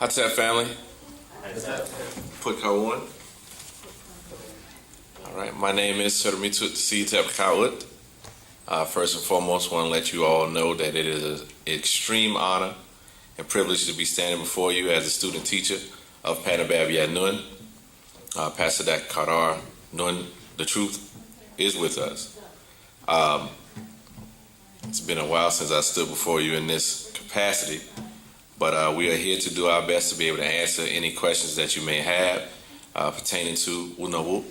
Pt.1 family. Pt.1. All right, my name is Pt.1. First and foremost, I want to let you all know that it is an extreme honor and privilege to be standing before you as a student teacher of Panabab Nun. Pastor Dak Kadar Nun, the truth is with us. It's been a while since I stood before you in this capacity, but we are here to do our best to be able to answer any questions that you may have pertaining to Wu-nuwaupu.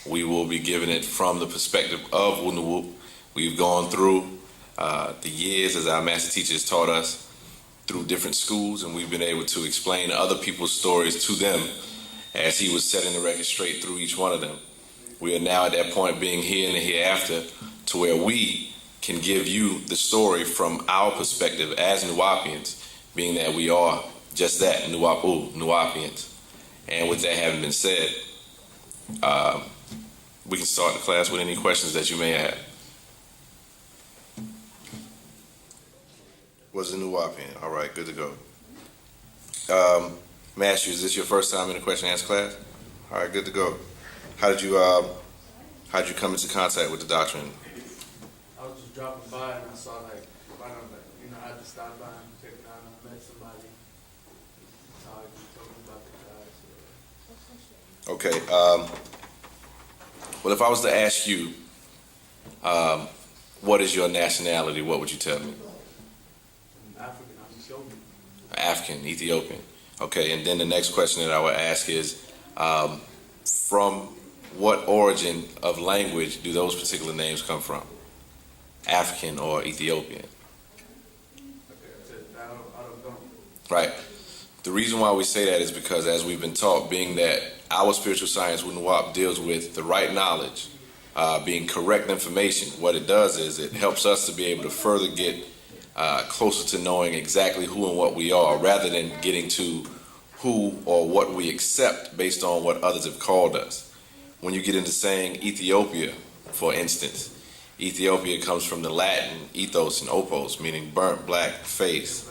We will be giving it from the perspective of Wu-nuwaupu. We've gone through the years, as our master teacher has taught us, through different schools, and we've been able to explain other people's stories to them as he was setting the record straight through each one of them. We are now at that point, being here and hereafter, to where we can give you the story from our perspective as Nuwaupians, being that we are just that, Wu-nuwaupu, Nuwaupians. And with that having been said, we can start the class with any questions that you may have. Was a Nuwaupian. All right, good to go. May I ask you, is this your first time in the question and answer class? All right, good to go. How did you come into contact with the doctrine? I was just dropping by and I saw I had to stop by and check it out, and I met somebody. That's how I told me about the Okay. guys. Well, if I was to ask you, what is your nationality, what would you tell me? I'm African. I'm Ethiopian. African, Ethiopian. Okay, and then the next question that I would ask is, from what origin of language do those particular names come from? African or Ethiopian? I don't know. Right. The reason why we say that is because, as we've been taught, being that our spiritual science, Wu-nuwaupu, deals with the right knowledge, being correct information, what it does is it helps us to be able to further get closer to knowing exactly who and what we are, rather than getting to who or what we accept based on what others have called us. When you get into saying Ethiopia, for instance, Ethiopia comes from the Latin ethos and opos, meaning burnt black face.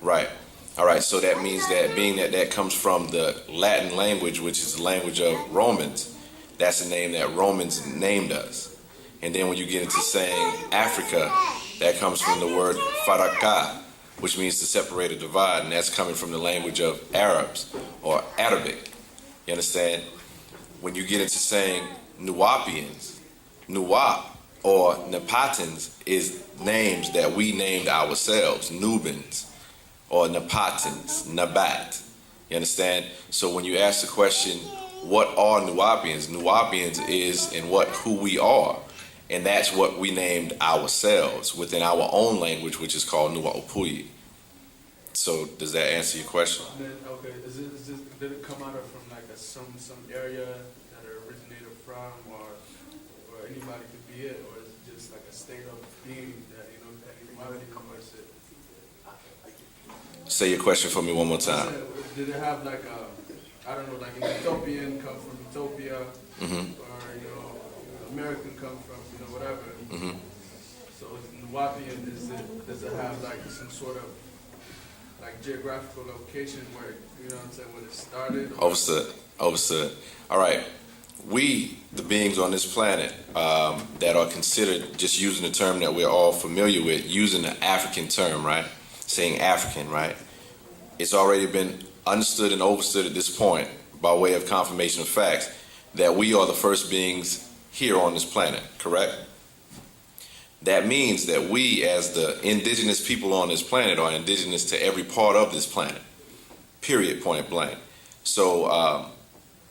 Right. All right, so that means that being that that comes from the Latin language, which is the language of Romans, that's the name that Romans named us. And then when you get into saying Africa, that comes from the word faraka, which means to separate or divide, and that's coming from the language of Arabs or Arabic. You understand? When you get into saying Nuwaupians, Nuwaup or Napatans is names that we named ourselves, Nubans or Napatans, Nabat. You understand? So when you ask the question, what are Nuwaupians? Nuwaupians is in who we are. And that's what we named ourselves within our own language, which is called Wu-nuwaupu. So does that answer your question? Okay, did it come out of from like some area that it originated from, or anybody could be it, or is it just like a state of being that anybody was it? Say your question for me one more time. Did it have like I don't know, like an Ethiopian come from Ethiopia, or American come from whatever. So Nuwaupian, does it have like some sort of like geographical location where when it started? Overstood. All right. We, the beings on this planet that are considered, just using the term that we're all familiar with, using the African term, right? Saying African, right? It's already been understood and overstood at this point, by way of confirmation of facts, that we are the first beings here on this planet, correct? That means that we, as the indigenous people on this planet, are indigenous to every part of this planet, period, point blank. So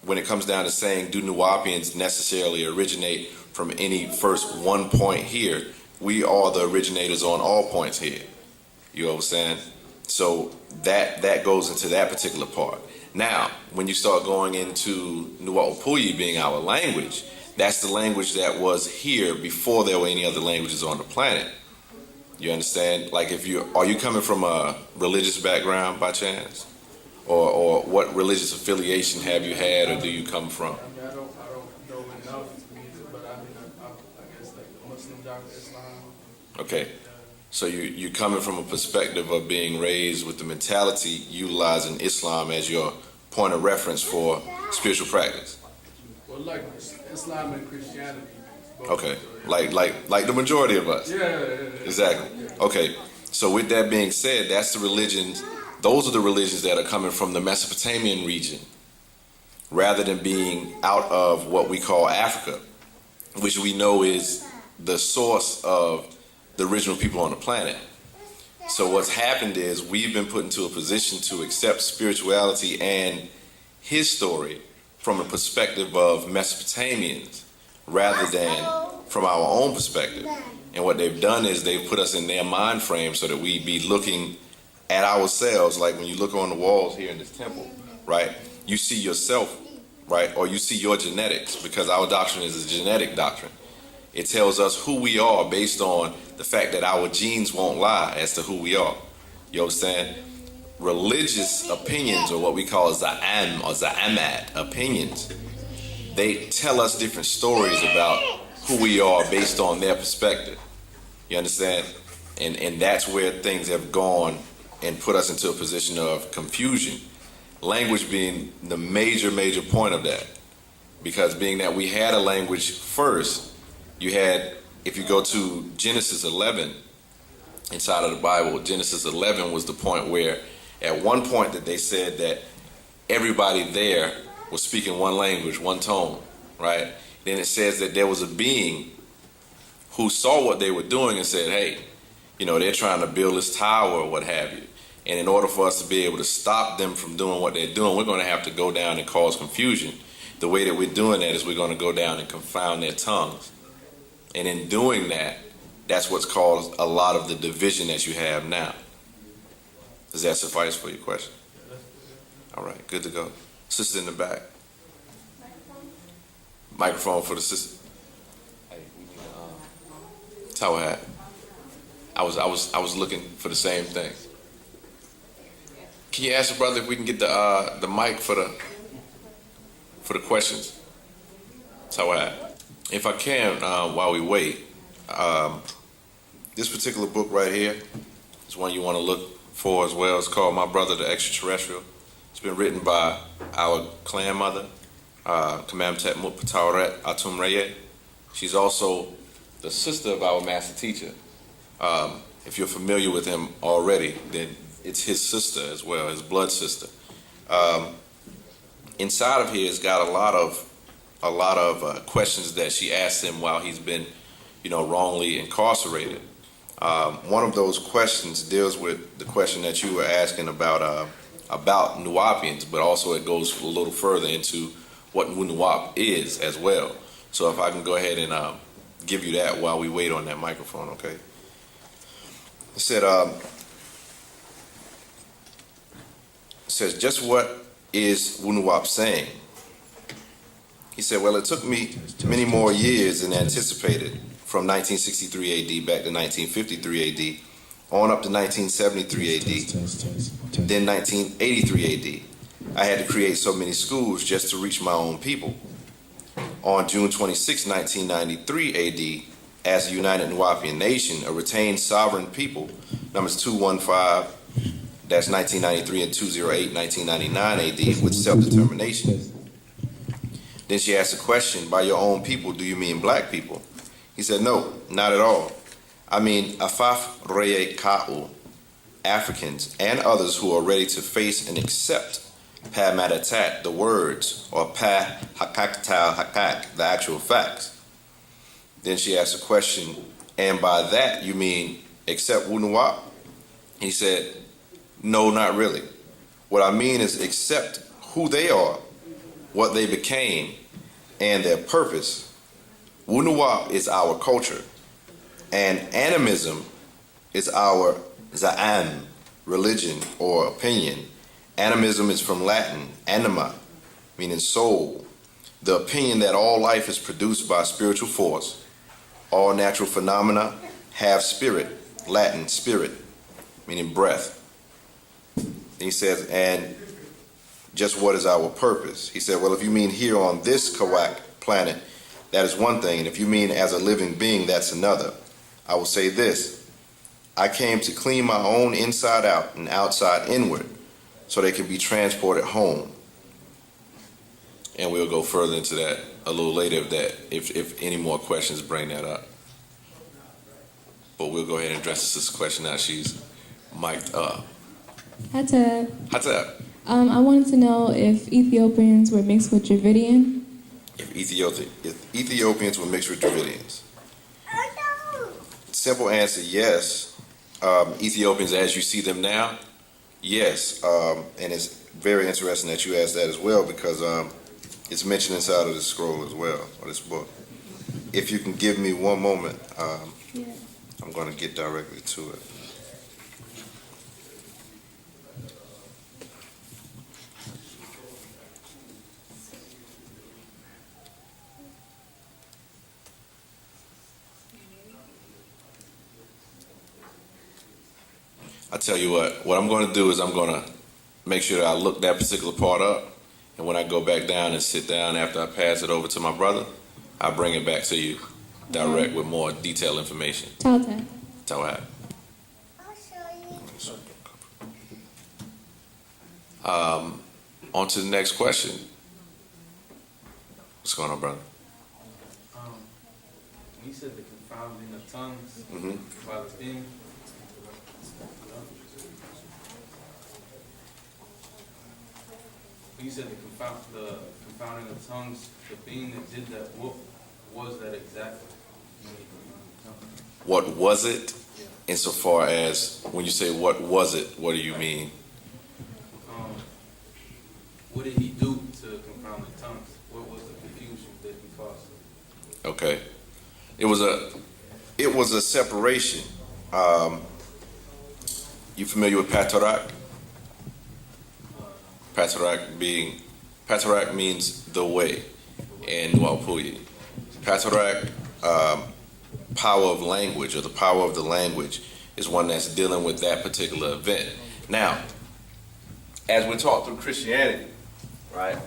when it comes down to saying, do Nuwaupians necessarily originate from any first one point here, we are the originators on all points here. You understand? So that goes into that particular part. Now, when you start going into Wu-nuwaupu being our language, that's the language that was here before there were any other languages on the planet. You understand? Like, are you coming from a religious background by chance? Or what religious affiliation have you had, or do you come from? I don't know enough to be, but I guess like the Muslim doctrine, Islam. Okay. So you're coming from a perspective of being raised with the mentality utilizing Islam as your point of reference for spiritual practice. Well, like Islam and Christianity. Both. Okay, like the majority of us. Yeah. Exactly. Okay, so with that being said, that's the religions. Those are the religions that are coming from the Mesopotamian region, rather than being out of what we call Africa, which we know is the source of the original people on the planet. So what's happened is we've been put into a position to accept spirituality and his story from a perspective of Mesopotamians rather than from our own perspective. And what they've done is they've put us in their mind frame so that we be looking at ourselves. Like when you look on the walls here in this temple, right, you see yourself, right, or you see your genetics, because our doctrine is a genetic doctrine. It tells us who we are based on the fact that our genes won't lie as to who we are. You understand? Religious opinions, or what we call za'am or za'amat opinions, they tell us different stories about who we are based on their perspective. You understand? And that's where things have gone and put us into a position of confusion. Language being the major point of that. Because being that we had a language first, you had, if you go to Genesis 11, inside of the Bible, Genesis 11 was the point where, at one point that they said that everybody there was speaking one language, one tone, right? Then it says that there was a being who saw what they were doing and said, hey, they're trying to build this tower or what have you. And in order for us to be able to stop them from doing what they're doing, we're going to have to go down and cause confusion. The way that we're doing that is we're going to go down and confound their tongues. And in doing that, that's what's caused a lot of the division that you have now. Does that suffice for your question? All right, good to go. Sister in the back. Microphone for the sister. Hey, we need a towel hat. I was looking for the same thing. Can you ask the brother if we can get the mic for the questions? Towel hat. If I can, while we wait, this particular book right here is one you want to look for as well. It's called My Brother the Extraterrestrial. It's been written by our clan mother, Pt.1 Atumreye. She's also the sister of our master teacher. If you're familiar with him already, then it's his sister as well, his blood sister. Inside of here, it's got a lot of questions that she asked him while he's been, wrongly incarcerated. One of those questions deals with the question that you were asking about Nuwaupians, but also it goes a little further into what Wu-nuwaupu is as well. So if I can go ahead and give you that while we wait on that microphone, okay? It says, just what is Wu-nuwaupu saying? He said, well, it took me many more years than anticipated, from 1963 AD back to 1953 AD, on up to 1973 AD, then 1983 AD. I had to create so many schools just to reach my own people. On June 26, 1993 AD, as a United Nuwaupian Nation, a retained sovereign people, numbers 215, that's 1993 and 208, 1999 AD, with self-determination. Then she asked the question, by your own people, do you mean black people? He said, no, not at all. I mean Afaf Reye Ka'u, Africans and others who are ready to face and accept Pa Matatat, the words, or Pa Hakaktal Hakak, the actual facts. Then she asked a question, and by that you mean accept Wu-nuwaupu? He said, no, not really. What I mean is accept who they are, what they became, and their purpose. Wu-nuwaupu is our culture, and animism is our za'am, religion or opinion. Animism is from Latin, anima, meaning soul. The opinion that all life is produced by spiritual force. All natural phenomena have spirit, Latin, spirit, meaning breath. He says, and just what is our purpose? He said, well, if you mean here on this Kawak planet, that is one thing. And if you mean as a living being, that's another. I will say this. I came to clean my own inside out and outside inward, so they can be transported home. And we'll go further into that a little later if any more questions bring that up. But we'll go ahead and address this question now. She's mic'd up. Hi, Ted. How's that? I wanted to know if Ethiopians were mixed with Dravidian. If Ethiopians were mixed with Dravidians. Simple answer, yes. Ethiopians as you see them now, yes. And it's very interesting that you asked that as well, because it's mentioned inside of this scroll as well, or this book. If you can give me one moment, I'm going to get directly to it. I tell you what I'm going to do is I'm going to make sure that I look that particular part up, and when I go back down and sit down after I pass it over to my brother, I'll bring it back to you direct with more detailed information. Ciao, Ted. Ciao. I'll show you. On to the next question. What's going on, brother? You said the confounding of tongues Mm-hmm. by the theme. You said the confounding of tongues, the being that did that, what was that exactly? What was it? Insofar as when you say what was it, what do you mean? What did he do to confound the tongues? What was the confusion that he caused? Okay, it was a separation. You familiar with Patarak? Patarak means the way in Wu-nuwaupu. Patarak, power of language, or the power of the language, is one that's dealing with that particular event. Now, as we talk through Christianity, right?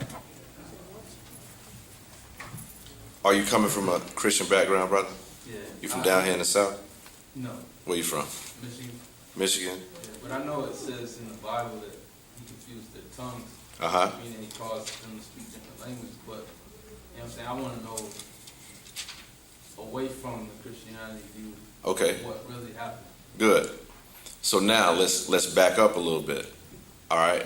Are you coming from a Christian background, brother? Yeah. You from down here in the South? No. Where you from? Michigan. Michigan? Yeah, but I know it says in the Bible that he confused their tongues. Uh-huh. Meaning he caused them to speak different languages. But, you know what I'm saying, I want to know, away from the Christianity view, Okay. what really happened. Good. So now let's back up a little bit. All right.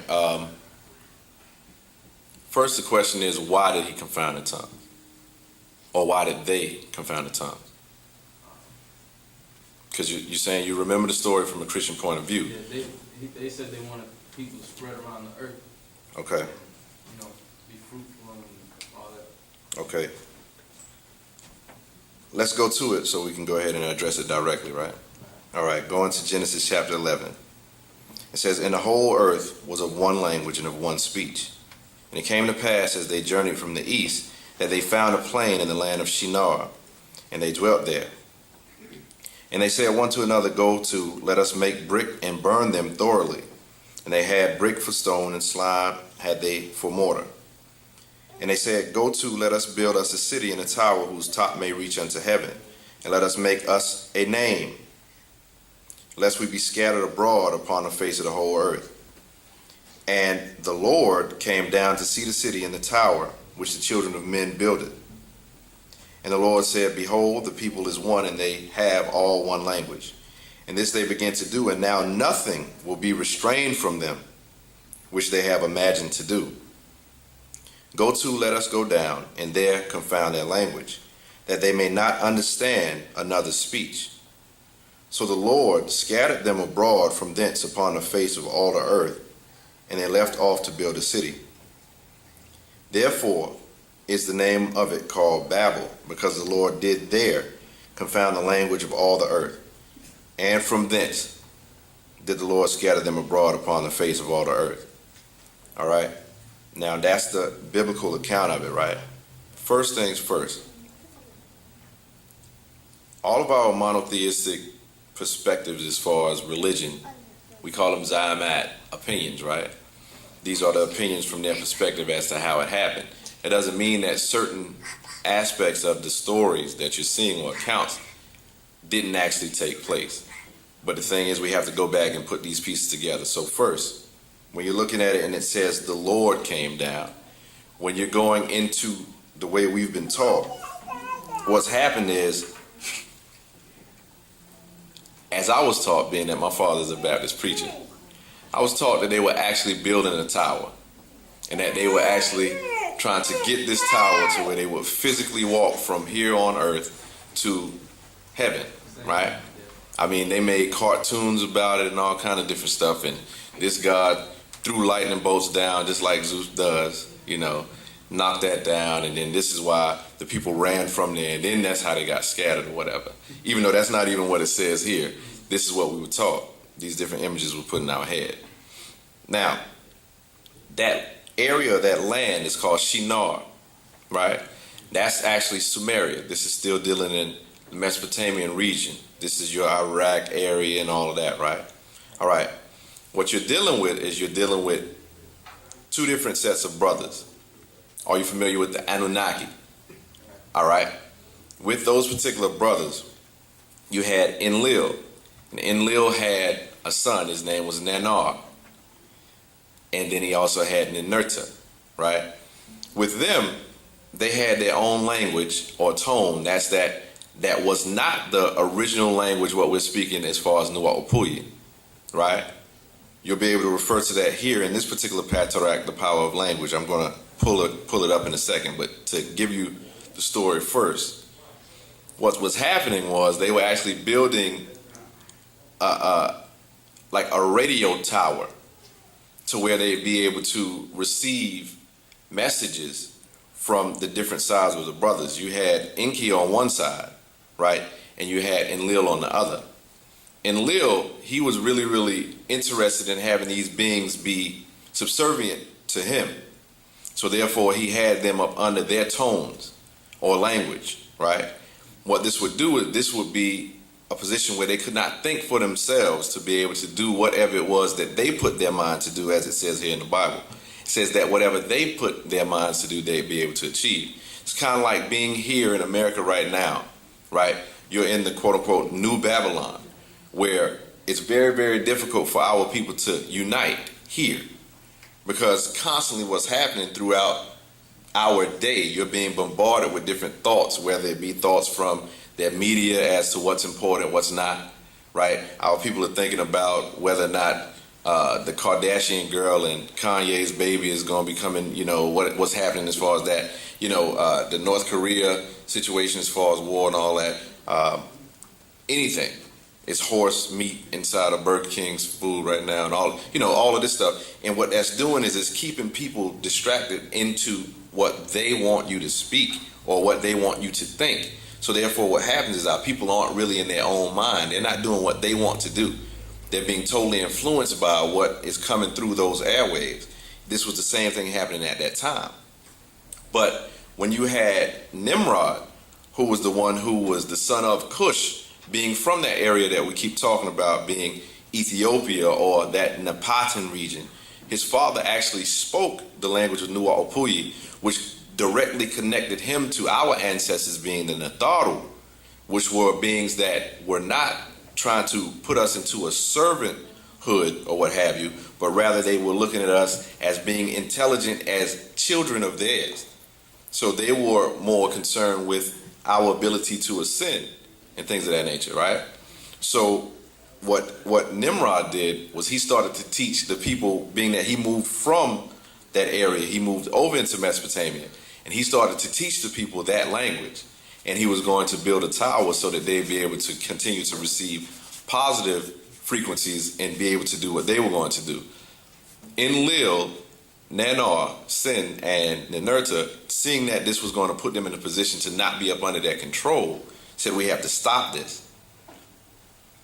First, the question is, why did he confound the tongue? Or why did they confound the tongue? Because you're saying you remember the story from a Christian point of view. Yeah, they said they wanted people to spread around the earth. Okay. And, you know, be fruitful and all that. Okay. Let's go to it so we can go ahead and address it directly, right? All right. Going to Genesis chapter 11. It says, "And the whole earth was of one language and of one speech. And it came to pass, as they journeyed from the east, that they found a plain in the land of Shinar, and they dwelt there. And they said one to another, Go to, let us make brick and burn them thoroughly. And they had brick for stone, and slime had they for mortar. And they said, Go to, let us build us a city and a tower whose top may reach unto heaven, and let us make us a name, lest we be scattered abroad upon the face of the whole earth. And the Lord came down to see the city and the tower, which the children of men builded. And the Lord said, Behold, the people is one, and they have all one language. And this they began to do, and now nothing will be restrained from them, which they have imagined to do. Go to, let us go down, and there confound their language, that they may not understand another speech. So the Lord scattered them abroad from thence upon the face of all the earth, and they left off to build a city. Therefore is the name of it called Babel, because the Lord did there confound the language of all the earth. And from thence did the Lord scatter them abroad upon the face of all the earth. All right? Now that's the biblical account of it, right? First things first. All of our monotheistic perspectives as far as religion, we call them Zayamat opinions, right? These are the opinions from their perspective as to how it happened. It doesn't mean that certain aspects of the stories that you're seeing or accounts didn't actually take place. But the thing is, we have to go back and put these pieces together. So first, when you're looking at it and it says the Lord came down, when you're going into the way we've been taught, what's happened is, as I was taught, being that my father's a Baptist preacher, I was taught that they were actually building a tower, and that they were actually trying to get this tower to where they would physically walk from here on earth to heaven, right? I mean, they made cartoons about it and all kind of different stuff, and this God threw lightning bolts down just like Zeus does, you know, knocked that down, and then this is why the people ran from there, and then that's how they got scattered or whatever. Even though that's not even what it says here, this is what we were taught. These different images were put in our head. Now, that area of that land is called Shinar, right? That's actually Sumeria. This is still dealing in the Mesopotamian region. This is your Iraq area and all of that, right? All right. What you're dealing with is you're dealing with two different sets of brothers. Are you familiar with the Anunnaki? All right. With those particular brothers, you had Enlil. And Enlil had a son. His name was Nanar. And then he also had Ninurta, right? With them, they had their own language or tone. That was not the original language what we're speaking as far as Wu-nuwaupu, right? You'll be able to refer to that here in this particular Patarak, the power of language. I'm going to pull it up in a second, but to give you the story first, what was happening was they were actually building like a radio tower to where they'd be able to receive messages from the different sides of the brothers. You had Enki on one side, right? And you had Enlil on the other. Enlil, he was really, really interested in having these beings be subservient to him. So therefore, he had them up under their tones or language, right? What this would do is this would be a position where they could not think for themselves to be able to do whatever it was that they put their mind to do, as it says here in the Bible. It says that whatever they put their minds to do, they'd be able to achieve. It's kind of like being here in America right now, right? You're in the quote-unquote New Babylon, where it's very, very difficult for our people to unite here, because constantly what's happening throughout our day, you're being bombarded with different thoughts, whether it be thoughts from their media as to what's important, what's not, right? Our people are thinking about whether or not the Kardashian girl and Kanye's baby is going to be coming, you know, what's happening as far as that, you know, the North Korea situation as far as war and all that, anything. It's horse meat inside of Burger King's food right now, and all, you know, all of this stuff. And what that's doing is it's keeping people distracted into what they want you to speak or what they want you to think. So therefore what happens is our people aren't really in their own mind. They're not doing what they want to do. They're being totally influenced by what is coming through those airwaves. This was the same thing happening at that time. But when you had Nimrod, who was the one who was the son of Cush, being from that area that we keep talking about, being Ethiopia or that Napatan region, his father actually spoke the language of Wu-nuwaupu, which directly connected him to our ancestors being the Natharu, which were beings that were not trying to put us into a servanthood or what have you, but rather they were looking at us as being intelligent as children of theirs. So they were more concerned with our ability to ascend and things of that nature, right? So what Nimrod did was he started to teach the people, being that he moved from that area, he moved over into Mesopotamia, and he started to teach the people that language. And he was going to build a tower so that they'd be able to continue to receive positive frequencies and be able to do what they were going to do. Enlil, Nanar, Sin, and Ninurta, seeing that this was going to put them in a position to not be up under their control, said we have to stop this.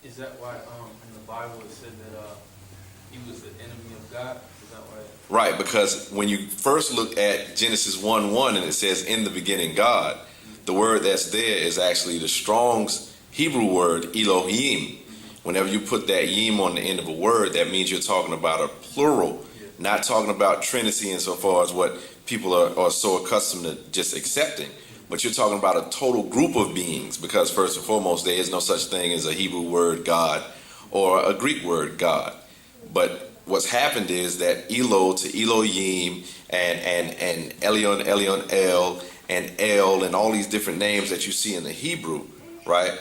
Is that why in the Bible it said that he was the enemy of God? Is that why? Right, because when you first look at Genesis 1:1 and it says, in the beginning God, the word that's there is actually the Strong's Hebrew word, Elohim. Whenever you put that yim on the end of a word, that means you're talking about a plural, not talking about Trinity insofar as what people are so accustomed to just accepting. But you're talking about a total group of beings, because first and foremost, there is no such thing as a Hebrew word God or a Greek word, God. But what's happened is that Elo to Elohim and Elion, Elion El, and El, and all these different names that you see in the Hebrew, right?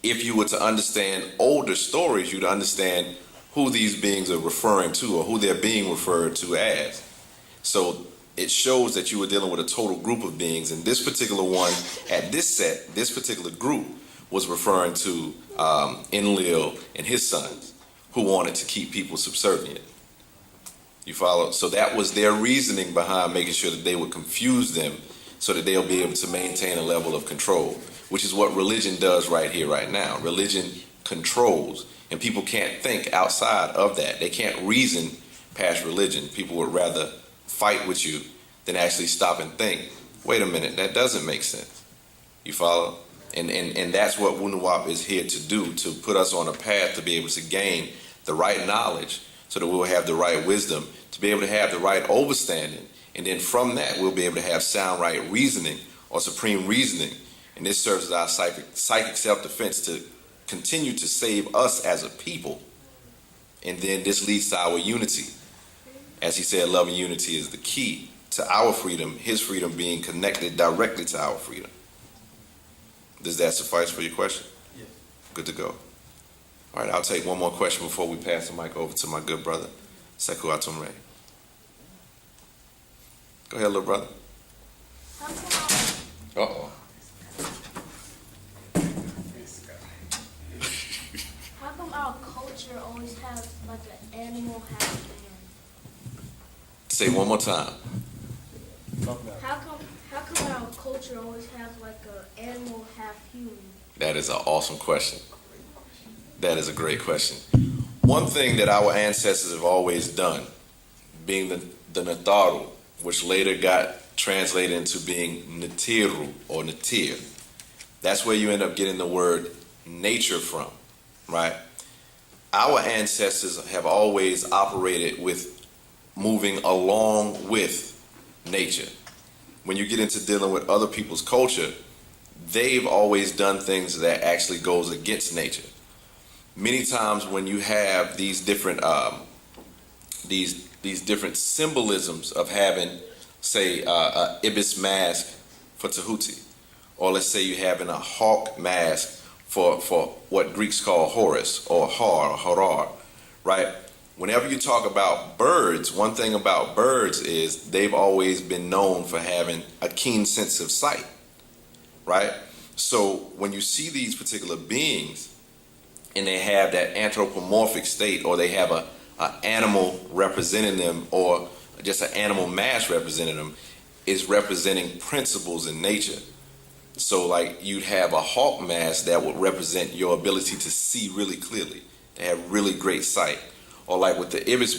If you were to understand older stories, you'd understand who these beings are referring to or who they're being referred to as. So it shows that you were dealing with a total group of beings, and this particular one at this set, this particular group was referring to Enlil and his sons, who wanted to keep people subservient. You follow? So that was their reasoning behind making sure that they would confuse them so that they'll be able to maintain a level of control, which is what religion does right here, right now. Religion controls, and people can't think outside of that. They can't reason past religion. People would rather fight with you than actually stop and think, wait a minute, that doesn't make sense. You follow? And that's what Wu-nuwaupu is here to do, to put us on a path to be able to gain the right knowledge so that we'll have the right wisdom, to be able to have the right overstanding. And then from that, we'll be able to have sound right reasoning or supreme reasoning. And this serves as our psychic self-defense to continue to save us as a people. And then this leads to our unity. As he said, love and unity is the key to our freedom, his freedom being connected directly to our freedom. Does that suffice for your question? Yes. Good to go. All right, I'll take one more question before we pass the mic over to my good brother, Sekou Atumre. Go ahead, little brother. Uh-oh. How come our culture always has like an animal half man? Say one more time. How come our culture always has like an animal half human? That is an awesome question. That is a great question. One thing that our ancestors have always done, being the Nataru, which later got translated into being Natiru or Natir. That's where you end up getting the word nature from, right? Our ancestors have always operated with moving along with nature. When you get into dealing with other people's culture, they've always done things that actually goes against nature. Many times when you have these different these different symbolisms of having, say, a ibis mask for Tahuti, or let's say you having a hawk mask for what Greeks call Horus or Har or Harar, right? Whenever you talk about birds, one thing about birds is they've always been known for having a keen sense of sight, right? So when you see these particular beings and they have that anthropomorphic state, or they have a animal representing them, or just an animal mask representing them, is representing principles in nature. So like you'd have a hawk mask that would represent your ability to see really clearly, to have really great sight. Or like with the ibis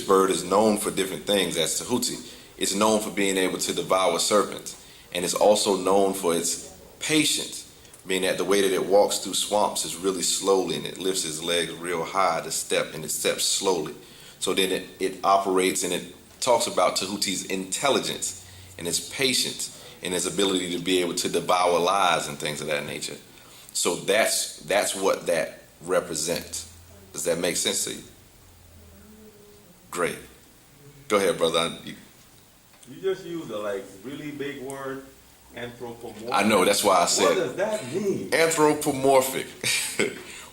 bird is known for different things as Tahuti. It's known for being able to devour serpents. And it's also known for its patience, meaning that the way that it walks through swamps is really slowly, and it lifts its legs real high to step, and it steps slowly. So then it operates, and it talks about Tahuti's intelligence and his patience and his ability to be able to devour lies and things of that nature. So that's what that represents. Does that make sense to you? Great. Go ahead, brother. You just used a really big word, anthropomorphic. I know, that's why I said. What does that mean? Anthropomorphic.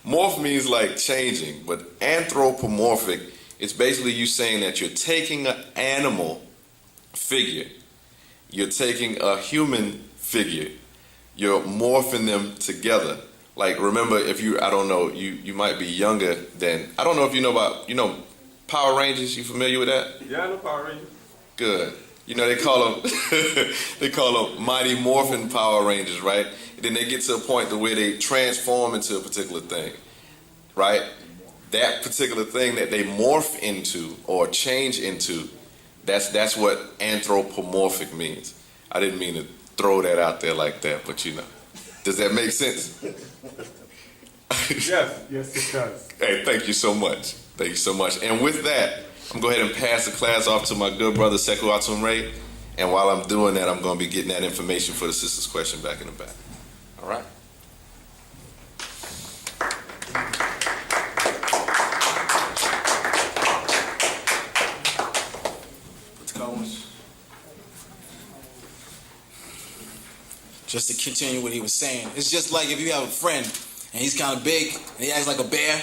Morph means like changing, but anthropomorphic, it's basically you saying that you're taking an animal figure, you're taking a human figure, you're morphing them together. Like, remember, I don't know, you might be younger than, I don't know if you know about, Power Rangers. You familiar with that? Yeah, I know Power Rangers. Good. They call them Mighty Morphin Power Rangers, right? And then they get to a point to where they transform into a particular thing, right? That particular thing that they morph into or change into, that's what anthropomorphic means. I didn't mean to throw that out there like that, but does that make sense? Yes. Yes, it does. Hey, thank you so much. Thank you so much. And with that, I'm going to go ahead and pass the class off to my good brother, Sekou Atumre. And while I'm doing that, I'm going to be getting that information for the sister's question back in the back. All right? just to continue what he was saying. It's just like if you have a friend and he's kind of big and he acts like a bear.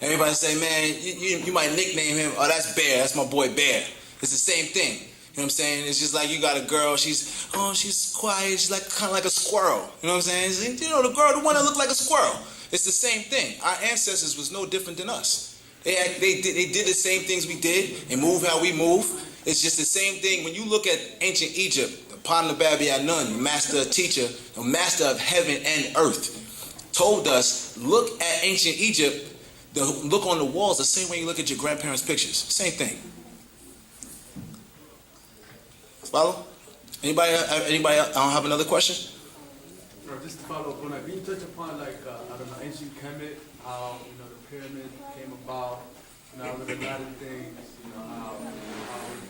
Everybody say, man, you might nickname him, oh, that's Bear, that's my boy Bear. It's the same thing. You know what I'm saying? It's just like you got a girl, she's quiet, she's like kind of like a squirrel. You know what I'm saying? You know, the one that looked like a squirrel. It's the same thing. Our ancestors was no different than us. They did the same things we did and move how we move. It's just the same thing. When you look at ancient Egypt, Pt.1, the master teacher, the master of heaven and earth, told us, look at ancient Egypt, look on the walls the same way you look at your grandparents' pictures. Same thing. Follow? Anybody else have another question? Or just to follow up on that, can you touch upon like I don't know, ancient Kemet, how the pyramid came about, a lot of things, how it was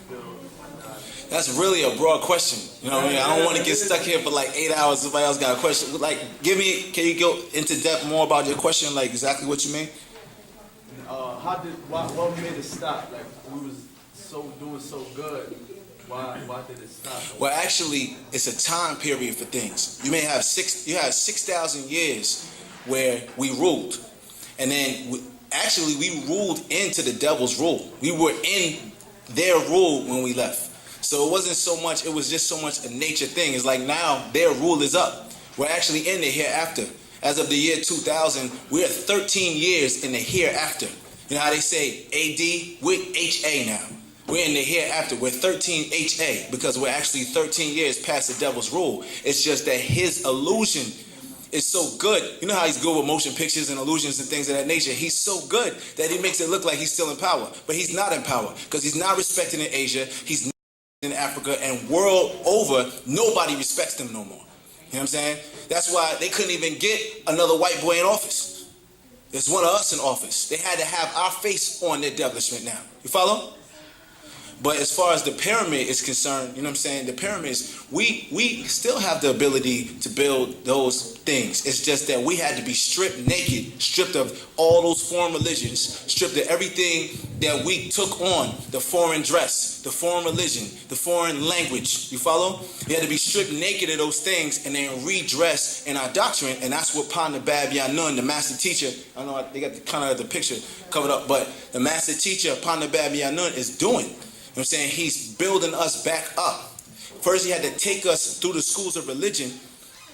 built. That's really a broad question. You know what I mean? I don't want to get stuck here for like 8 hours. Somebody else got a question. Like, can you go into depth more about your question? Like exactly what you mean? What made it stop? Like we was doing so good. Why did it stop? Well, actually, it's a time period for things. You have 6,000 years where we ruled, and then we ruled into the devil's rule. We were in their rule when we left. So it wasn't so much. It was just so much a nature thing. It's like now their rule is up. We're actually in the hereafter. As of the year 2000, we're 13 years in the hereafter. You know how they say AD? We're HA now. We're in the hereafter. We're 13 HA because we're actually 13 years past the devil's rule. It's just that his illusion is so good. You know how he's good with motion pictures and illusions and things of that nature? He's so good that he makes it look like he's still in power. But he's not in power because he's not respected in Asia. He's not in Africa. And world over, nobody respects them no more. You know what I'm saying? That's why they couldn't even get another white boy in office. There's one of us in office. They had to have our face on their establishment now. You follow? But as far as the pyramid is concerned, you know what I'm saying? The pyramids, we still have the ability to build those things. It's just that we had to be stripped naked, stripped of all those foreign religions, stripped of everything that we took on, the foreign dress, the foreign religion, the foreign language. You follow? We had to be stripped naked of those things and then redress in our doctrine. And that's what Pt.1, the master teacher, I know they got the picture covered up, but the master teacher, Pt.1, is doing. You know what I'm saying? He's building us back up. First, he had to take us through the schools of religion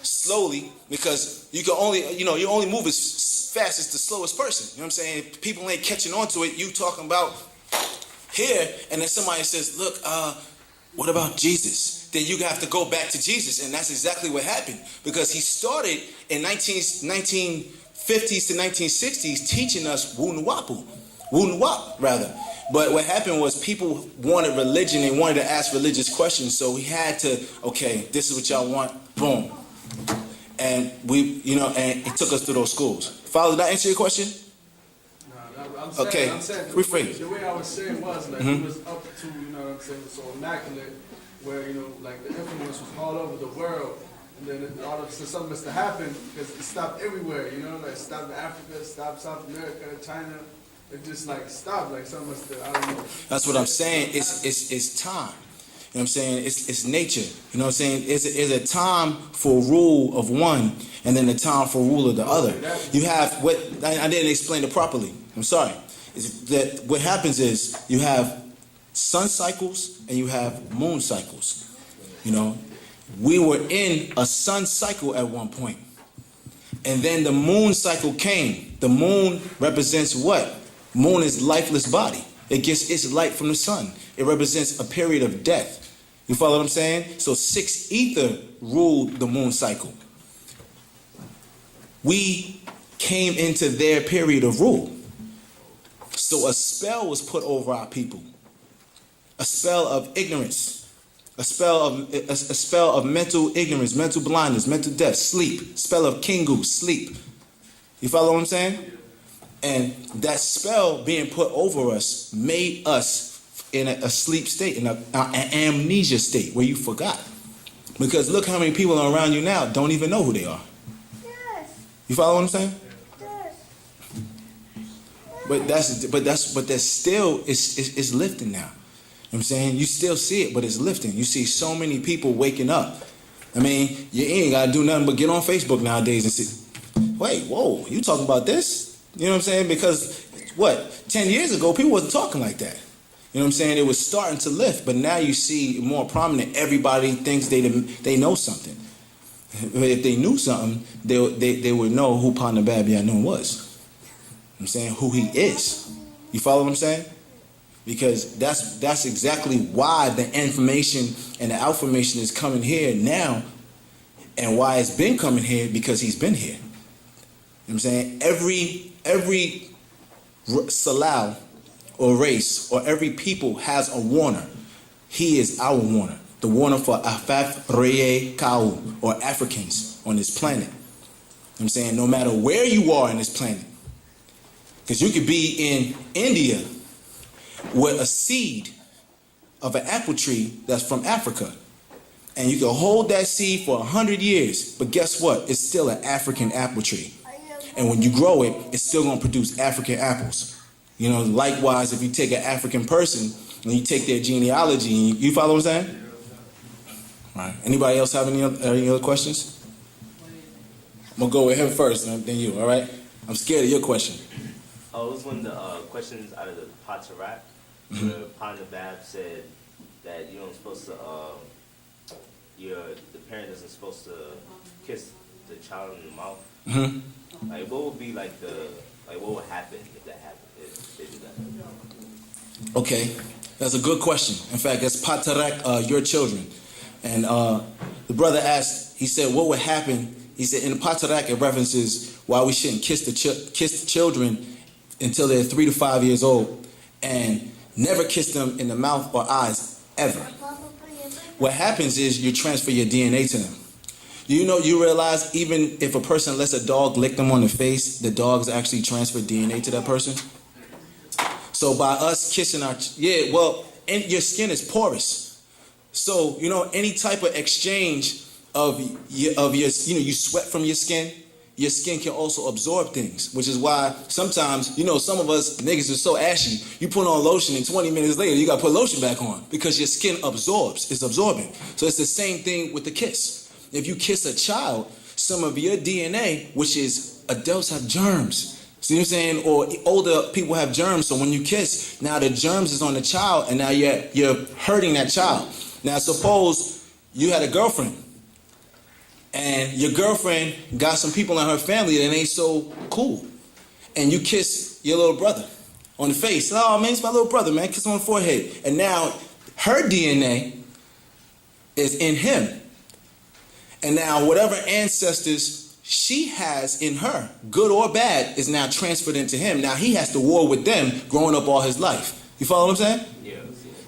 slowly because you only move as fast as the slowest person. You know what I'm saying? If people ain't catching on to it, you talking about here, and then somebody says, look, what about Jesus? Then you have to go back to Jesus, and that's exactly what happened because he started in 1950s to 1960s teaching us Wu-nuwaupu, rather. But what happened was people wanted religion. They wanted to ask religious questions. So we had to, okay, this is what y'all want. Boom. And and it took us to those schools. Follow, did that answer your question? No, I'm saying, rephrase. The way I was saying was, like, it was up to, so immaculate, where, like, the influence was all over the world. And then all of a sudden something must have happened because it stopped everywhere, like, it stopped in Africa, stopped South America, China. It just like stopped, like so much that I don't know. That's what I'm saying. It's time. You know what I'm saying? It's nature. You know what I'm saying? It's a time for rule of one and then a time for rule of the other. You have what I didn't explain it properly. I'm sorry. Is that what happens is you have sun cycles and you have moon cycles. We were in a sun cycle at one point. And then the moon cycle came. The moon represents what? Moon is lifeless body. It gets its light from the sun. It represents a period of death. You follow what I'm saying? So 6 ether ruled the moon cycle. We came into their period of rule. So a spell was put over our people. A spell of ignorance. A spell of mental ignorance, mental blindness, mental death, sleep. Spell of Kingu, sleep. You follow what I'm saying? And that spell being put over us made us in a sleep state, in an amnesia state where you forgot. Because look how many people are around you now don't even know who they are. Yes. You follow what I'm saying? Yes. But that's still it's lifting now. You know what I'm saying? You still see it, but it's lifting. You see so many people waking up. I mean, you ain't gotta do nothing but get on Facebook nowadays and see, wait, whoa, you talking about this? You know what I'm saying? Because, 10 years ago, people wasn't talking like that. You know what I'm saying? It was starting to lift, but now you see more prominent. Everybody thinks they know something. But if they knew something, they would know who Pt.1 was. You know what I'm saying? Who he is. You follow what I'm saying? Because that's exactly why the information and the information is coming here now, and why it's been coming here, because he's been here. You know what I'm saying? Every Salau or race or every people has a warner. He is our warner. The warner for Afaf Reye Kau, or Africans on this planet. You know what I'm saying? No matter where you are in this planet. Because you could be in India with a seed of an apple tree that's from Africa. And you can hold that seed for 100 years. But guess what? It's still an African apple tree. And when you grow it, it's still going to produce African apples. You know, likewise, if you take an African person and you take their genealogy, you follow what I'm saying? All right. Anybody else have any other questions? I'm going to go with him first, and then you, all right? I'm scared of your question. Oh, it was one of the questions out of the Patarak, where Pt.1 said that you don't supposed to, the parent isn't supposed to kiss the child in the mouth. Mm-hmm. Like, what would be what would happen if that happened, if they do that? Okay, that's a good question. In fact, that's Patarak, your children. And the brother asked, he said, what would happen? He said, in the Patarak, it references why we shouldn't kiss the children until they're 3 to 5 years old, and never kiss them in the mouth or eyes, ever. What happens is you transfer your DNA to them. You realize even if a person lets a dog lick them on the face, the dogs actually transfer DNA to that person? So by us kissing and your skin is porous. So, any type of exchange of your, you sweat from your skin can also absorb things, which is why sometimes, some of us niggas are so ashy, you put on lotion and 20 minutes later, you got to put lotion back on because your skin absorbs. It's absorbing. So it's the same thing with the kiss. If you kiss a child, some of your DNA, which is adults have germs. See what I'm saying? Or older people have germs. So when you kiss, now the germs is on the child, and now you're hurting that child. Now suppose you had a girlfriend, and your girlfriend got some people in her family that ain't so cool, and you kiss your little brother on the face. Oh man, it's my little brother, man. Kiss on the forehead. And now her DNA is in him. And now whatever ancestors she has in her, good or bad, is now transferred into him. Now he has to war with them growing up all his life. You follow what I'm saying? Yeah.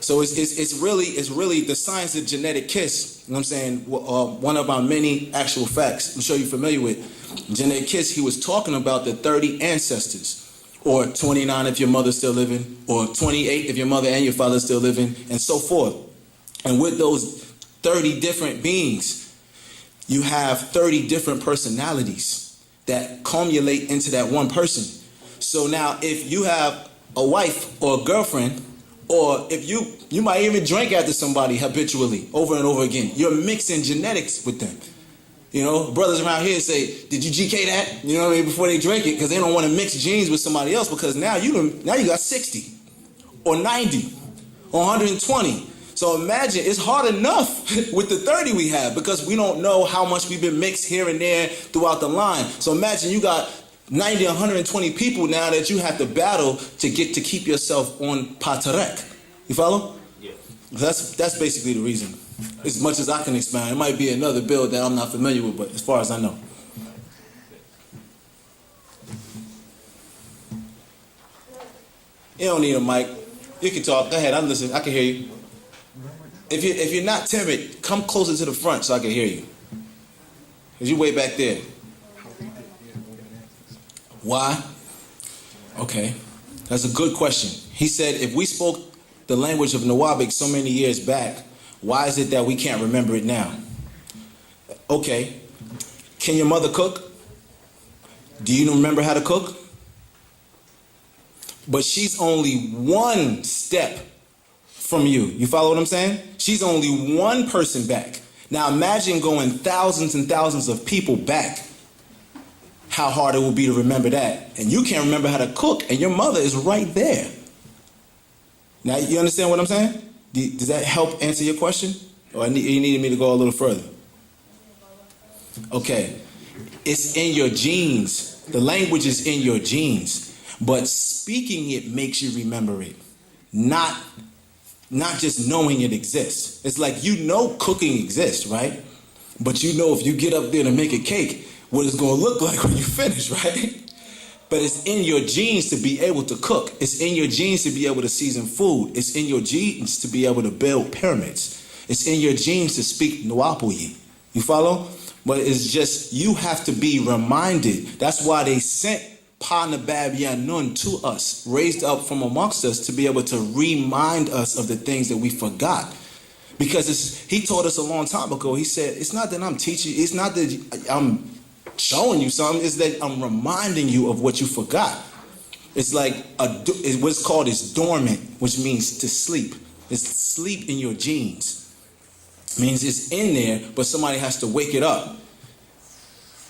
So it's really the science of genetic kiss. You know what I'm saying? One of our many actual facts. I'm sure you're familiar with genetic kiss. He was talking about the 30 ancestors, or 29 if your mother's still living, or 28 if your mother and your father's still living, and so forth. And with those 30 different beings, you have 30 different personalities that culminate into that one person. So now if you have a wife or a girlfriend, or if you might even drink after somebody habitually over and over again, you're mixing genetics with them. Brothers around here say, did you GK that? You know what I mean? Before they drink it, because they don't want to mix genes with somebody else, because now you got 60 or 90 or 120. So imagine, it's hard enough with the 30 we have, because we don't know how much we've been mixed here and there throughout the line. So imagine you got 90, 120 people now that you have to battle to keep yourself on Patarek. You follow? Yeah. That's basically the reason. As much as I can expound. It might be another bill that I'm not familiar with, but as far as I know. You don't need a mic. You can talk. Go ahead, I'm listening. I can hear you. If you're not timid, come closer to the front so I can hear you. Because you're way back there. Why? Okay, that's a good question. He said, if we spoke the language of Nawabic so many years back, why is it that we can't remember it now? Okay, can your mother cook? Do you remember how to cook? But she's only one step from you. You follow what I'm saying? She's only one person back. Now imagine going thousands and thousands of people back. How hard it will be to remember that. And you can't remember how to cook, and your mother is right there. Now, you understand what I'm saying? Does that help answer your question? Or you needed me to go a little further? Okay. It's in your genes. The language is in your genes. But speaking it makes you remember it. Not just knowing it exists. It's like you know cooking exists, right? But you know if you get up there to make a cake, what it's going to look like when you finish, right? But it's in your genes to be able to cook. It's in your genes to be able to season food. It's in your genes to be able to build pyramids. It's in your genes to speak Wu-nuwaupu. You follow? But it's just, you have to be reminded. That's why they sent Pt.1 to us, raised up from amongst us to be able to remind us of the things that we forgot. Because he told us a long time ago, he said, it's not that I'm teaching, it's not that I'm showing you something, it's that I'm reminding you of what you forgot. It's like, what's called is dormant, which means to sleep. It's sleep in your genes. It means it's in there, but somebody has to wake it up.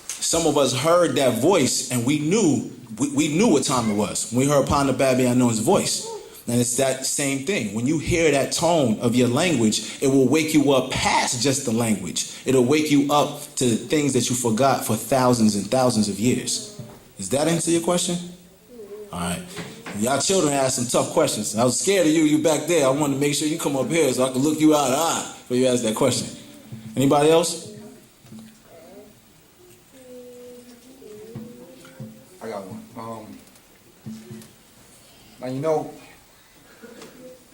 Some of us heard that voice and we knew what time it was. We heard Pt.1's voice. And it's that same thing. When you hear that tone of your language, it will wake you up past just the language. It'll wake you up to the things that you forgot for thousands and thousands of years. Does that answer your question? All right. Y'all children asked some tough questions. I was scared of you back there. I wanted to make sure you come up here so I could look you out of the eye before you ask that question. Anybody else? I got one. Now you know,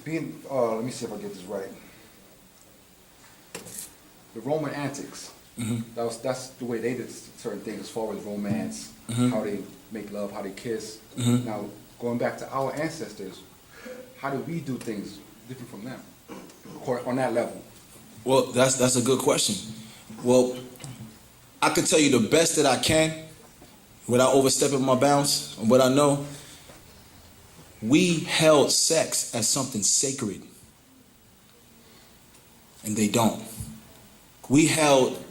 being let me see if I get this right. The Roman antics. That's the way they did certain things as far as romance, how they make love, how they kiss. Now going back to our ancestors, how do we do things different from them on that level? Well, that's a good question. Well, I could tell you the best that I can without overstepping my bounds and what I know. We held sex as something sacred, and they don't. We held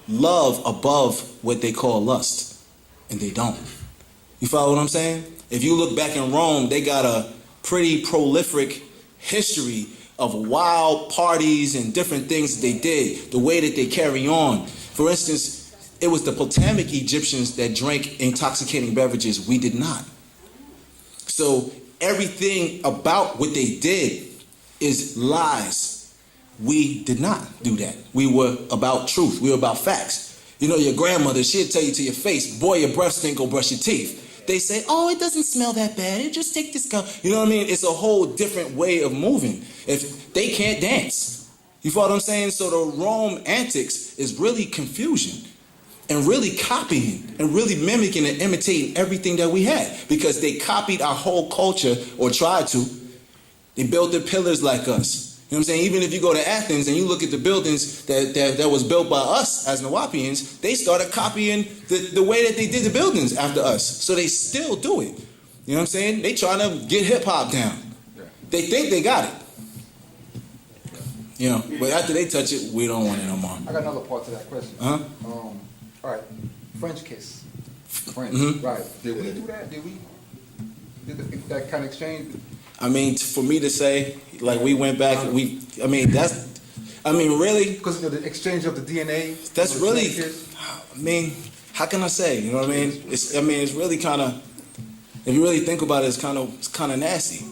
love above what they call lust, and they don't. You follow what I'm saying? If you look back in Rome, they got a pretty prolific history of wild parties and different things that they did, the way that they carry on. For instance, it was the Potamic Egyptians that drank intoxicating beverages. We did not. So everything about what they did is lies. We did not do that. We were about truth. We were about facts. You know, your grandmother, she'd tell you to your face, boy, your breath stink, go brush your teeth. They say, oh, it doesn't smell that bad. You just take this cup. You know what I mean? It's a whole different way of moving. If they can't dance. You follow what I'm saying? So the Rome antics is really confusion and really copying and really mimicking and imitating everything that we had, because they copied our whole culture, or tried to. They built the pillars like us. You know what I'm saying? Even if you go to Athens and you look at the buildings that was built by us as Nuwaupians, they started copying the way that they did the buildings after us. So they still do it. You know what I'm saying? They trying to get hip hop down. They think they got it. You know, but after they touch it, we don't want it no more. I got another part to that question. All right, French kiss. French, right. Did we do that? Did that kind of exchange? I mean, for me to say, like, we went back, really? Because of the exchange of the DNA? That's really, I mean, how can I say? You know what I mean? It's really kind of, if you really think about it, it's kind of nasty.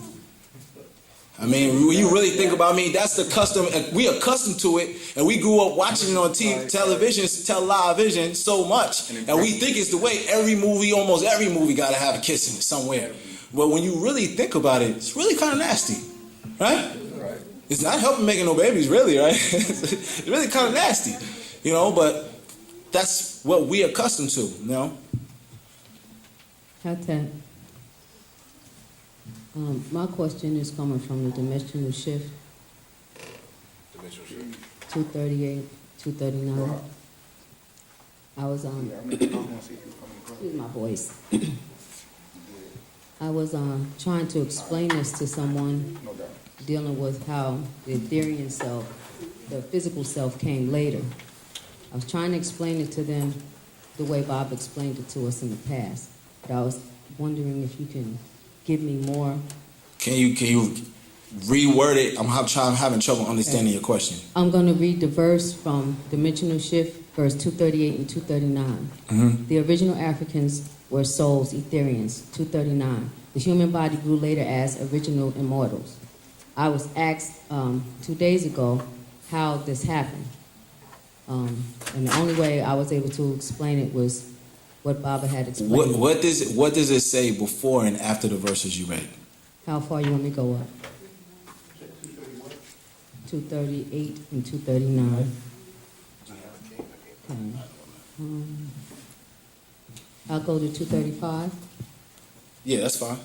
I mean, when you really think about that's the custom, we accustomed to it, and we grew up watching it on television so much, and we think it's the way almost every movie got to have a kiss in it somewhere. But when you really think about it, it's really kind of nasty, right? It's not helping making no babies, really, right? It's really kind of nasty, you know, but that's what we're accustomed to, you know? Hatat. My question is coming from the dimensional shift. 238, 239. I was excuse my voice. I was trying to explain this to someone, dealing with how the Ethereal self the physical self came later. I was trying to explain it to them the way Bob explained it to us in the past. But I was wondering if you can give me more. Can you reword it? I'm having trouble understanding your question. I'm going to read the verse from Dimensional Shift, verse 238 and 239. Mm-hmm. The original Africans were souls, Etherians, 239. The human body grew later as original immortals. I was asked 2 days ago how this happened. And the only way I was able to explain it was what Baba had explained. What does it say before and after the verses you read? How far you want me to go up? 238 and 239. Okay. I'll go to 235. Yeah, that's fine.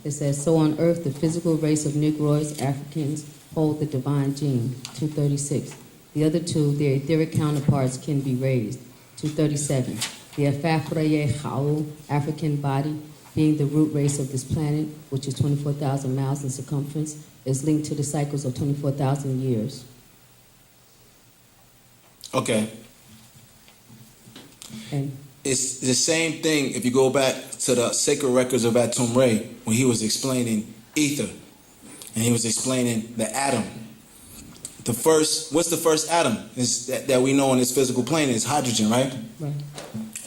It says, so on earth the physical race of Negroids, Africans, hold the divine gene. 236. The other two, their etheric counterparts, can be raised. 237. The Afafraye African body, being the root race of this planet, which is 24,000 miles in circumference, is linked to the cycles of 24,000 years. Okay. And It's the same thing if you go back to the sacred records of Atum Re when he was explaining ether and he was explaining the atom. What's the first atom is that we know on this physical plane is hydrogen, right? right.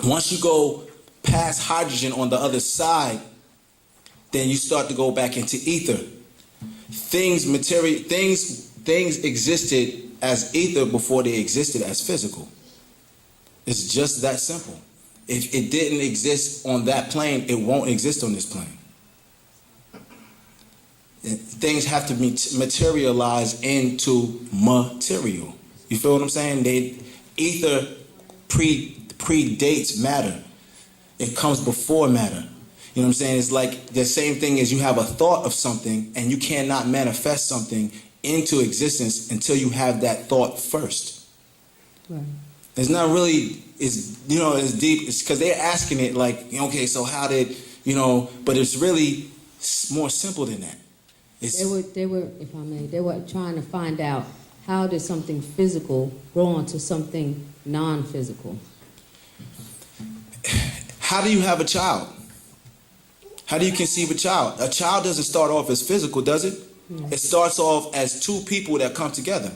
Once you go past hydrogen on the other side, then you start to go back into ether. Things existed as ether before they existed as physical. It's just that simple. If it didn't exist on that plane, it won't exist on this plane. Things have to be materialized into material. You feel what I'm saying? Ether predates matter. It comes before matter. You know what I'm saying? It's like the same thing as you have a thought of something and you cannot manifest something into existence until you have that thought first. Right. It's not really, it's deep. It's because they're asking it like, okay, so how did, but it's really more simple than that. They were, if I may, they were trying to find out how did something physical grow into something non-physical. How do you have a child? How do you conceive a child? A child doesn't start off as physical, does it? It starts off as two people that come together.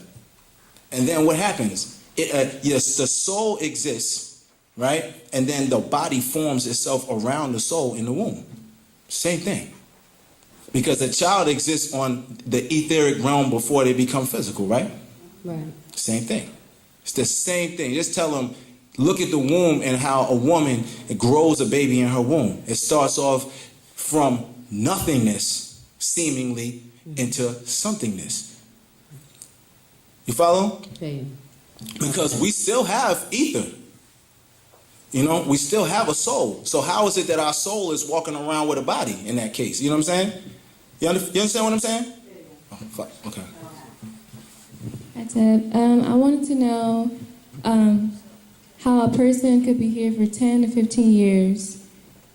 And then what happens? Yes, the soul exists, right? And then the body forms itself around the soul in the womb. Same thing. Because the child exists on the etheric realm before they become physical, right? Right. Same thing. It's the same thing. Just tell them, look at the womb and how a woman grows a baby in her womb. It starts off from nothingness, seemingly, into somethingness. You follow? Okay. Because we still have ether. We still have a soul. So how is it that our soul is walking around with a body in that case? You know what I'm saying? You understand what I'm saying? Oh, fuck. Okay. That's it. I wanted to know how a person could be here for 10 to 15 years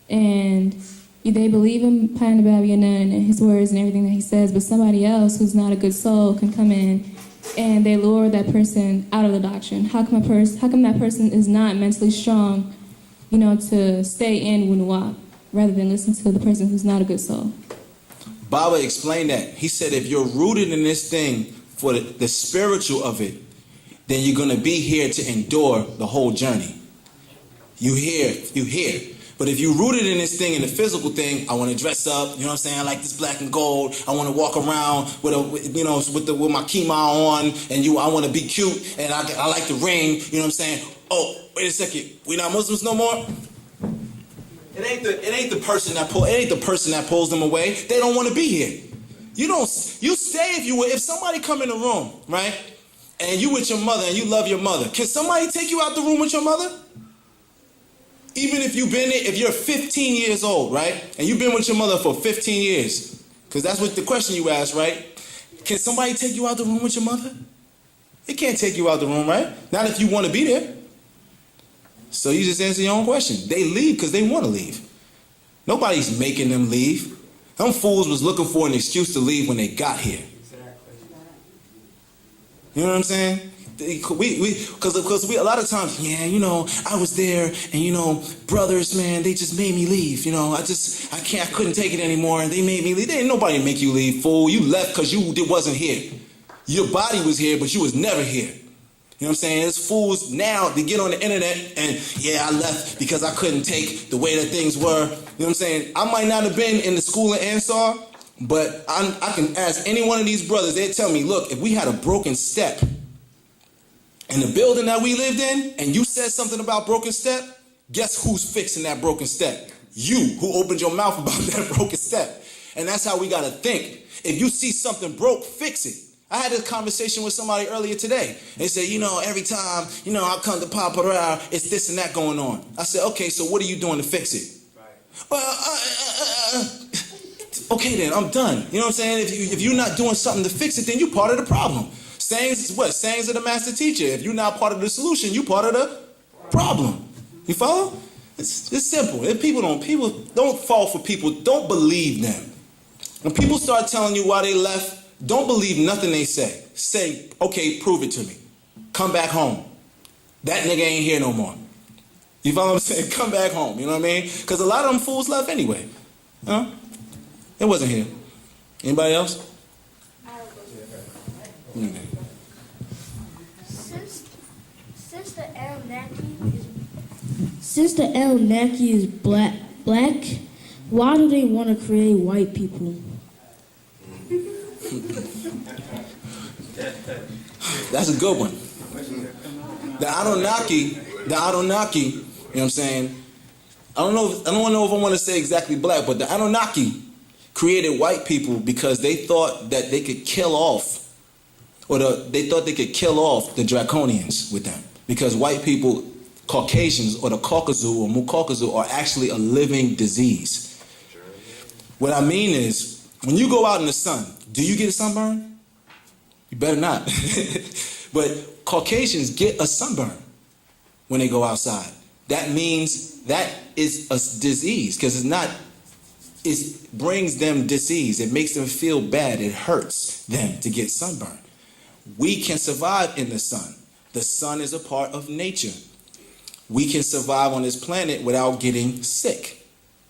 and they believe in Panabab-Yanun and his words and everything that he says, but somebody else who's not a good soul can come in and they lure that person out of the doctrine. How come that person is not mentally strong, to stay in Wu-nuwaupu rather than listen to the person who's not a good soul? Baba explained that. He said if you're rooted in this thing for the spiritual of it, then you're going to be here to endure the whole journey. You here. But if you're rooted in this thing, in the physical thing, I want to dress up, you know what I'm saying? I like this black and gold. I want to walk around with my kima on, and I want to be cute, and I like the ring, you know what I'm saying? Oh, wait a second, we not Muslims no more? It ain't the person that pulls them away. They don't want to be here. You stay if somebody come in the room, right? And you with your mother and you love your mother. Can somebody take you out the room with your mother? Even if if you're 15 years old, right? And you've been with your mother for 15 years. Because that's what the question you asked, right? Can somebody take you out the room with your mother? They can't take you out the room, right? Not if you want to be there. So you just answer your own question. They leave because they want to leave. Nobody's making them leave. Them fools was looking for an excuse to leave when they got here. You know what I'm saying? Because we a lot of times, yeah, you know, I was there, and you know, brothers, man, they just made me leave. You know, I couldn't take it anymore, and they made me leave. There ain't nobody make you leave, fool. You left because you wasn't here. Your body was here, but you was never here. You know what I'm saying? There's fools now that get on the internet and, yeah, I left because I couldn't take the way that things were. You know what I'm saying? I might not have been in the school of Ansar, but I can ask any one of these brothers. They'd tell me, look, if we had a broken step in the building that we lived in, and you said something about broken step, guess who's fixing that broken step? You, who opened your mouth about that broken step. And that's how we got to think. If you see something broke, fix it. I had a conversation with somebody earlier today. They said, you know, every time, you know, I come to Papa Rao, it's this and that going on. I said, okay, so what are you doing to fix it? Right. Well, okay then, I'm done. You know what I'm saying? If you're not doing something to fix it, then you're part of the problem. Sayings of the master teacher. If you're not part of the solution, you're part of the problem. You follow? It's simple. If people don't fall for people, don't believe them. When people start telling you why they left, don't believe nothing they say. Say, okay, prove it to me. Come back home. That nigga ain't here no more. You follow what I'm saying? Come back home. You know what I mean? Because a lot of them fools left anyway. Huh? It wasn't here. Anybody else? Since the Anunnaki is black, why do they want to create white people? That's a good one. The Anunnaki, you know what I'm saying? I don't know if I want to say exactly black, but the Anunnaki created white people because they thought that they could kill off, they thought they could kill off the Draconians with them. Because white people, Caucasians, or the Caucasus or Mucaucasus are actually a living disease. What I mean is, when you go out in the sun, do you get a sunburn? You better not. But Caucasians get a sunburn when they go outside. That means that is a disease, because it brings them disease. It makes them feel bad. It hurts them to get sunburn. We can survive in the sun. The sun is a part of nature. We can survive on this planet without getting sick.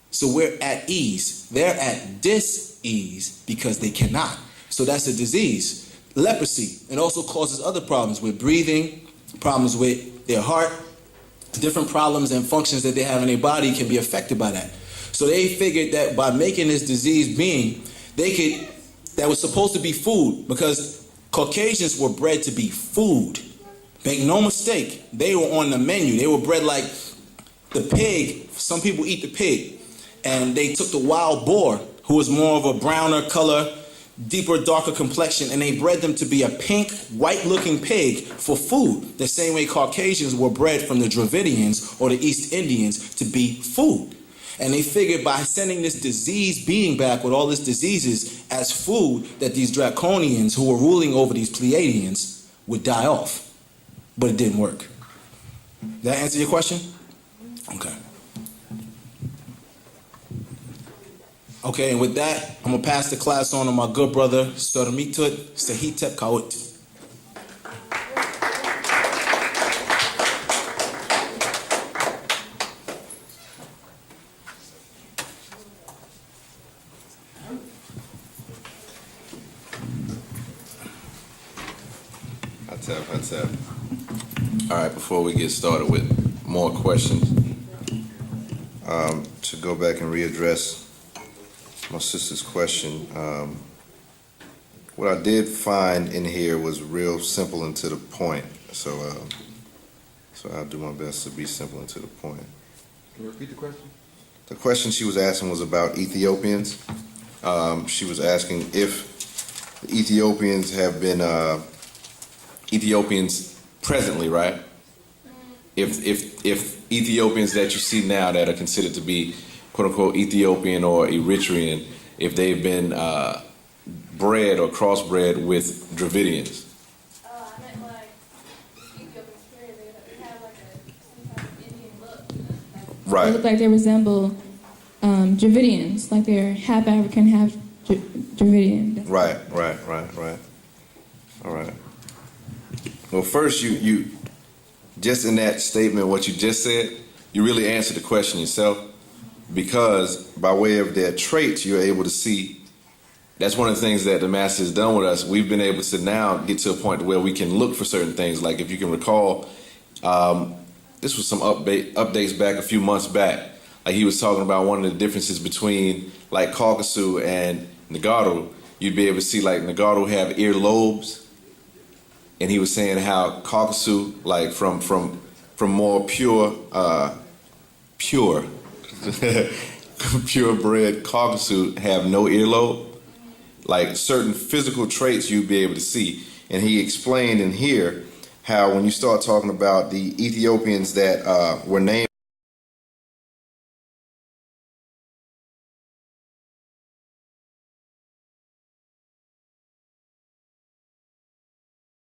So we're at ease. They're at dis-ease because they cannot. So that's a disease. Leprosy. It also causes other problems with breathing, problems with their heart, different problems and functions that they have in their body can be affected by that. So they figured that by making this disease being, that was supposed to be food, because Caucasians were bred to be food. Make no mistake, they were on the menu. They were bred like the pig. Some people eat the pig. And they took the wild boar, who was more of a browner color, deeper, darker complexion, and they bred them to be a pink, white-looking pig for food. The same way Caucasians were bred from the Dravidians or the East Indians to be food. And they figured by sending this disease being back with all these diseases as food, that these Draconians who were ruling over these Pleiadians would die off. But it didn't work. Did that answer your question? Okay. Okay, and with that, I'm going to pass the class on to my good brother, Saramitut Sahitep Kaut. All right, before we get started with more questions, to go back and readdress my sister's question, what I did find in here was real simple and to the point. So I'll do my best to be simple and to the point. Can you repeat the question? The question she was asking was about Ethiopians. She was asking if the Ethiopians have been Ethiopians presently, right? If Ethiopians that you see now that are considered to be quote unquote Ethiopian or Eritrean, if they've been bred or crossbred with Dravidians. I meant like Ethiopians period. They have like some type of Indian look. Right. They look like they resemble Dravidians, like they're half African, half Dravidian. Right. All right. Well, first, you just in that statement, what you just said, you really answered the question yourself, because by way of their traits, you're able to see. That's one of the things that the Master has done with us. We've been able to now get to a point where we can look for certain things. Like if you can recall, this was some updates back a few months back. Like he was talking about one of the differences between like Caucasus and Nagaru. You'd be able to see like Nagaru have ear lobes, and he was saying how Caucasus, like from more purebred Caucasus have no earlobe. Like certain physical traits you'd be able to see. And he explained in here how when you start talking about the Ethiopians that were named